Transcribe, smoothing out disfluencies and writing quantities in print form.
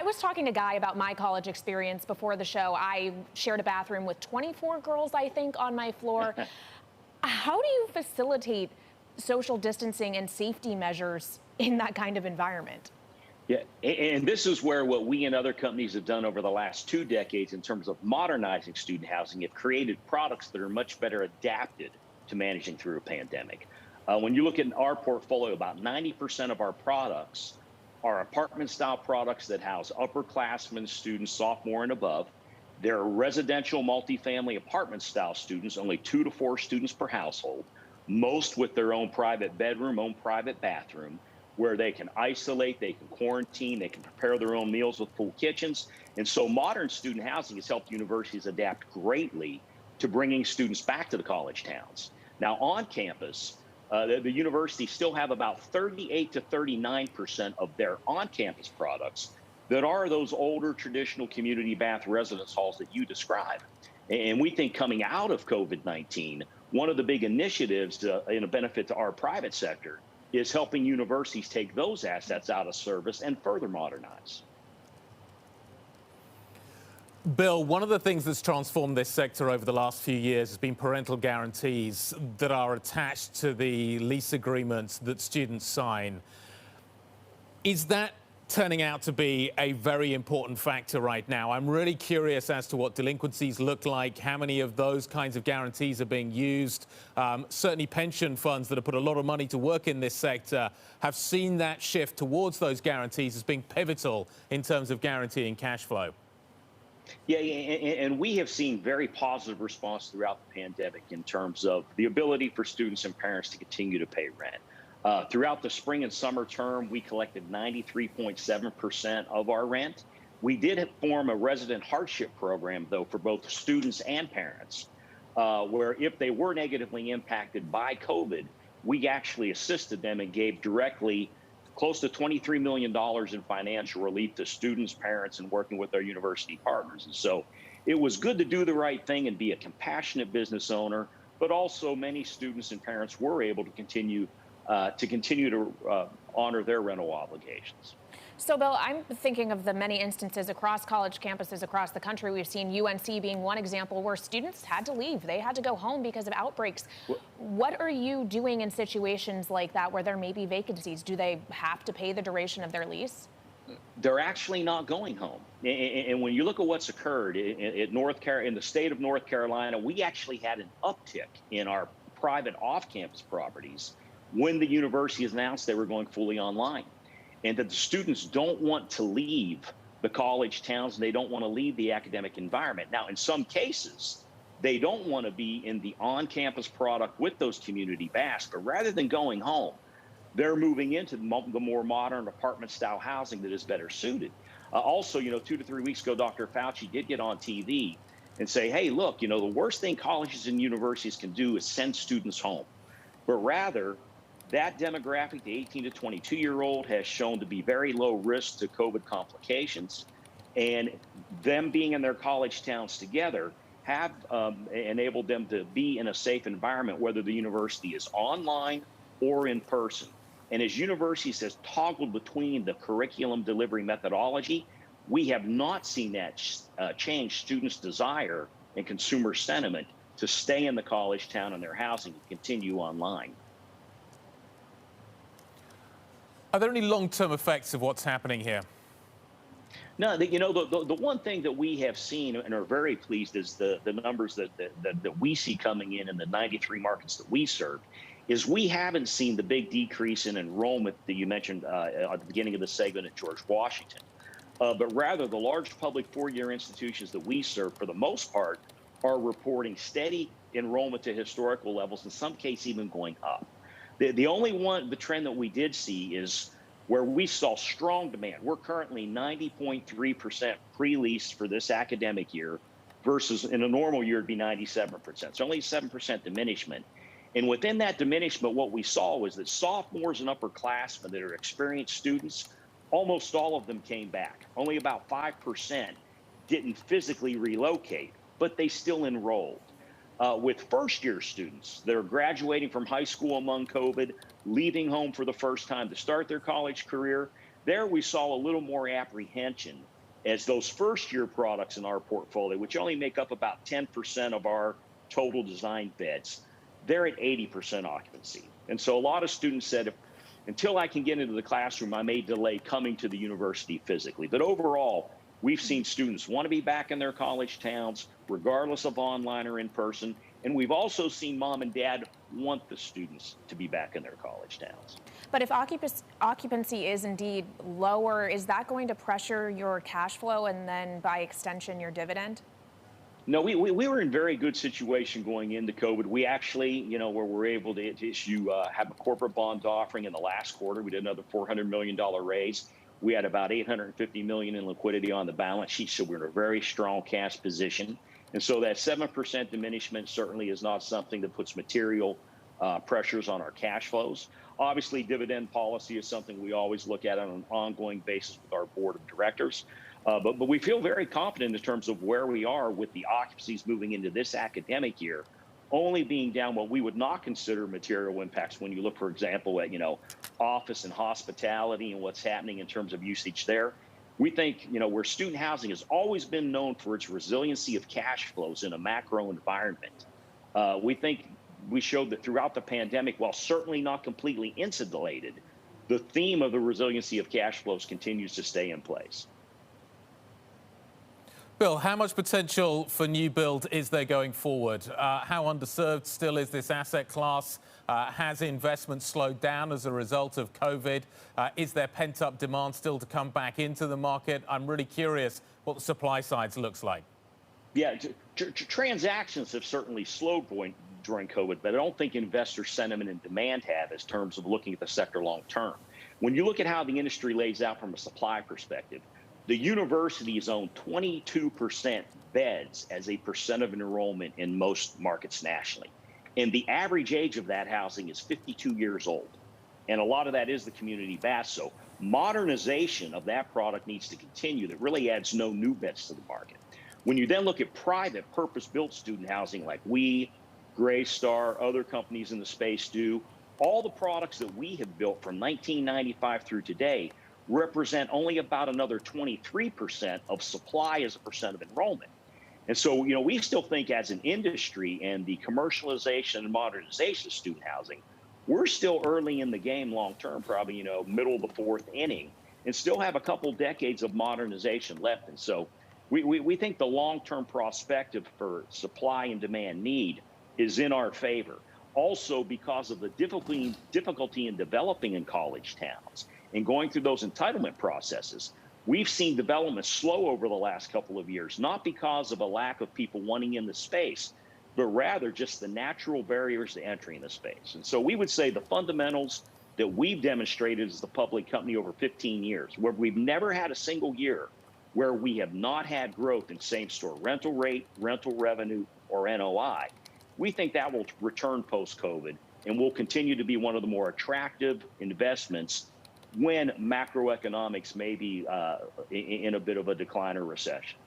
I was talking to Guy about my college experience before the show. I shared a bathroom with 24 girls, I think, on my floor. How do you facilitate social distancing and safety measures in that kind of environment? Yeah, and this is where what we and other companies have done over the last 2 decades in terms of modernizing student housing have created products that are much better adapted to managing through a pandemic. When you look at our portfolio, about 90% of our products are apartment style products that house upperclassmen students, sophomore and above. They're residential multifamily apartment style students, only 2 to 4 students per household, most with their own private bedroom, own private bathroom, where they can isolate, they can quarantine, they can prepare their own meals with full kitchens. And so modern student housing has helped universities adapt greatly to bringing students back to the college towns. Now, on campus, the universities still have about 38 to 39% of their on-campus products that are those older traditional community bath residence halls that you describe. And we think coming out of COVID-19, one of the big initiatives in a benefit to our private sector is helping universities take those assets out of service and further modernize. Bill, one of the things that's transformed this sector over the last few years has been parental guarantees that are attached to the lease agreements that students sign. Is that turning out to be a very important factor right now? I'm really curious as to what delinquencies look like, how many of those kinds of guarantees are being used. Certainly pension funds that have put a lot of money to work in this sector have seen that shift towards those guarantees as being pivotal in terms of guaranteeing cash flow. Yeah, and we have seen very positive response throughout the pandemic in terms of the ability for students and parents to continue to pay rent. Throughout the spring and summer term, we collected 93.7% of our rent. We did form a resident hardship program, though, for both students and parents, where if they were negatively impacted by COVID, we actually assisted them and gave directly close to $23 million in financial relief to students, parents, and working with our university partners. And so it was good to do the right thing and be a compassionate business owner, but also many students and parents were able to continue to honor their rental obligations. So, Bill, I'm thinking of the many instances across college campuses across the country. We've seen UNC being one example where students had to leave. They had to go home because of outbreaks. What are you doing in situations like that where there may be vacancies? Do they have to pay the duration of their lease? They're actually not going home. And when you look at what's occurred in the state of North Carolina, we actually had an uptick in our private off-campus properties when the university has announced they were going fully online, and that the students don't want to leave the college towns and they don't want to leave the academic environment. Now, in some cases, they don't want to be in the on-campus product with those community baths, but rather than going home, they're moving into the more modern apartment-style housing that is better suited. Also, 2 to 3 weeks ago, Dr. Fauci did get on TV and say, hey, look, the worst thing colleges and universities can do is send students home, but rather, that demographic, the 18 to 22-year-old, has shown to be very low risk to COVID complications. And them being in their college towns together have enabled them to be in a safe environment, whether the university is online or in person. And as universities have toggled between the curriculum delivery methodology, we have not seen that change students' desire and consumer sentiment to stay in the college town and their housing and continue online. Are there any long-term effects of what's happening here? No, the one thing that we have seen and are very pleased is the numbers that we see coming in the 93 markets that we serve, is we haven't seen the big decrease in enrollment that you mentioned at the beginning of the segment at George Washington. But rather, the large public four-year institutions that we serve, for the most part, are reporting steady enrollment to historical levels, in some cases even going up. The trend that we did see is where we saw strong demand. We're currently 90.3% pre-leased for this academic year versus in a normal year it'd be 97%. So only 7% diminishment. And within that diminishment, what we saw was that sophomores and upperclassmen that are experienced students, almost all of them came back. Only about 5% didn't physically relocate, but they still enrolled. With first-year students that are graduating from high school among COVID, leaving home for the first time to start their college career, There we saw a little more apprehension as those first-year products in our portfolio, which only make up about 10% of our total design beds, they're at 80% occupancy. And so a lot of students said, until I can get into the classroom, I may delay coming to the university physically. But overall, we've seen students want to be back in their college towns, regardless of online or in person. And we've also seen mom and dad want the students to be back in their college towns. But if occupancy is indeed lower, is that going to pressure your cash flow and then by extension your dividend? No, we were in very good situation going into COVID. We actually, where we're able to issue, have a corporate bond offering in the last quarter. We did another $400 million raise. We had about $850 million in liquidity on the balance sheet, so we're in a very strong cash position. And so that 7% diminishment certainly is not something that puts material pressures on our cash flows. Obviously, dividend policy is something we always look at on an ongoing basis with our board of directors. But we feel very confident in terms of where we are with the occupancies moving into this academic year, only being down what we would not consider material impacts when you look, for example, at office and hospitality and what's happening in terms of usage there. We think where student housing has always been known for its resiliency of cash flows in a macro environment. We think we showed that throughout the pandemic, while certainly not completely insulated, the theme of the resiliency of cash flows continues to stay in place. Bill, how much potential for new build is there going forward? How underserved still is this asset class? Has investment slowed down as a result of COVID? Is there pent-up demand still to come back into the market? I'm really curious what the supply side looks like. Yeah, transactions have certainly slowed during COVID, but I don't think investor sentiment and demand have in terms of looking at the sector long term. When you look at how the industry lays out from a supply perspective, the universities own 22% beds as a percent of enrollment in most markets nationally. And the average age of that housing is 52 years old. And a lot of that is the community base. So modernization of that product needs to continue. That really adds no new beds to the market. When you then look at private purpose-built student housing like we, Greystar, other companies in the space do, all the products that we have built from 1995 through today represent only about another 23% of supply as a percent of enrollment. And so, we still think as an industry and the commercialization and modernization of student housing, we're still early in the game long term, probably, middle of the fourth inning, and still have a couple decades of modernization left. And so we think the long-term prospective for supply and demand need is in our favor. Also, because of the difficulty in developing in college towns and going through those entitlement processes, we've seen development slow over the last couple of years, not because of a lack of people wanting in the space, but rather just the natural barriers to entry in the space. And so we would say the fundamentals that we've demonstrated as the public company over 15 years, where we've never had a single year where we have not had growth in same-store rental rate, rental revenue, or NOI, we think that will return post-COVID and will continue to be one of the more attractive investments when macroeconomics may be in a bit of a decline or recession.